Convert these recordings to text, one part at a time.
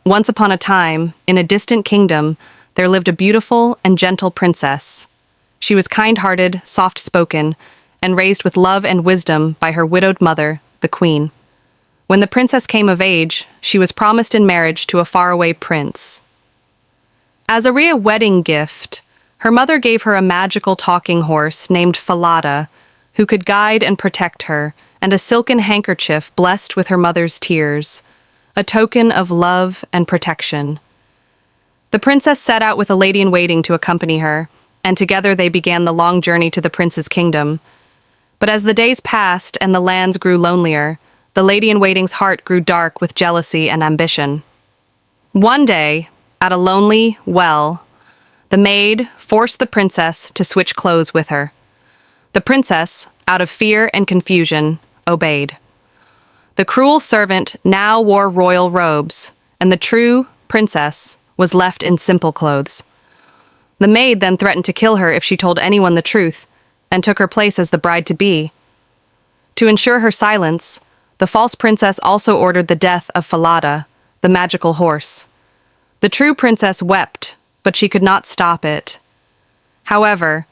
Once upon a time, in a distant kingdom, there lived a beautiful and gentle princess. She was kind-hearted, soft-spoken, and raised with love and wisdom by her widowed mother, the queen. When the princess came of age, she was promised in marriage to a faraway prince. As a rare wedding gift, her mother gave her a magical talking horse named Falada, who could guide and protect her, and a silken handkerchief blessed with her mother's tears, a token of love and protection. The princess set out with a lady-in-waiting to accompany her, and together they began the long journey to the prince's kingdom. But as the days passed and the lands grew lonelier, the lady-in-waiting's heart grew dark with jealousy and ambition. One day, at a lonely well, the maid forced the princess to switch clothes with her. The princess, out of fear and confusion, obeyed. The cruel servant now wore royal robes, and the true princess was left in simple clothes. The maid then threatened to kill her if she told anyone the truth, and took her place as the bride-to-be. To ensure her silence, the false princess also ordered the death of Falada, the magical horse. The true princess wept, but she could not stop it. However,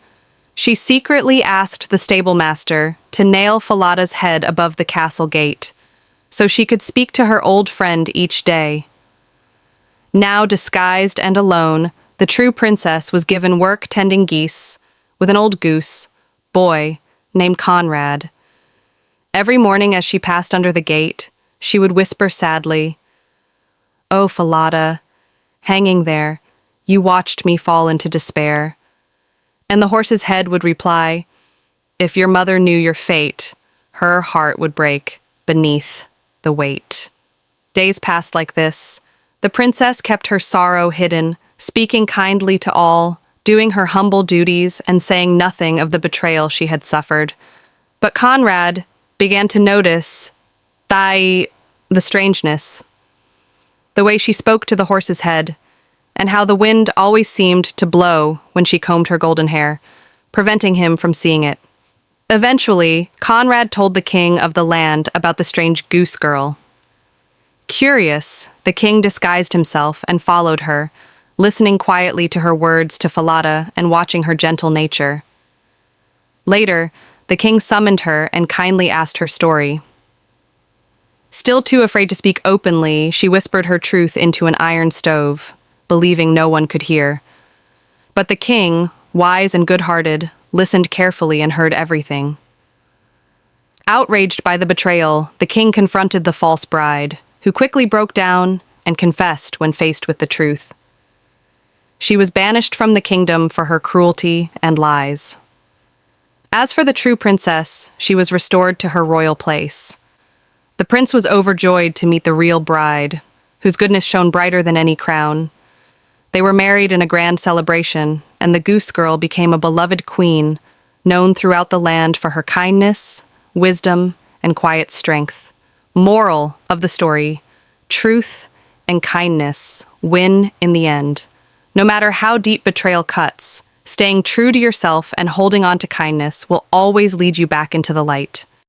she secretly asked the stablemaster to nail Falada's head above the castle gate, so she could speak to her old friend each day. Now disguised and alone, the true princess was given work tending geese with an old goose boy named Conrad. Every morning as she passed under the gate, she would whisper sadly, "Oh, Falada, hanging there, you watched me fall into despair." And the horse's head would reply, "If your mother knew your fate, her heart would break beneath the weight." Days passed like this. The princess kept her sorrow hidden, speaking kindly to all, doing her humble duties, and saying nothing of the betrayal she had suffered. But Conrad began to notice the strangeness, the way she spoke to the horse's head, and how the wind always seemed to blow when she combed her golden hair, preventing him from seeing it. Eventually, Conrad told the king of the land about the strange Goose Girl. Curious, the king disguised himself and followed her, listening quietly to her words to Falada and watching her gentle nature. Later, the king summoned her and kindly asked her story. Still too afraid to speak openly, she whispered her truth into an iron stove, believing no one could hear. But the king, wise and good-hearted, listened carefully and heard everything. Outraged by the betrayal, the king confronted the false bride, who quickly broke down and confessed when faced with the truth. She was banished from the kingdom for her cruelty and lies. As for the true princess, she was restored to her royal place. The prince was overjoyed to meet the real bride, whose goodness shone brighter than any crown. They were married in a grand celebration, and the Goose Girl became a beloved queen, known throughout the land for her kindness, wisdom, and quiet strength. Moral of the story: truth and kindness win in the end. No matter how deep betrayal cuts, staying true to yourself and holding on to kindness will always lead you back into the light.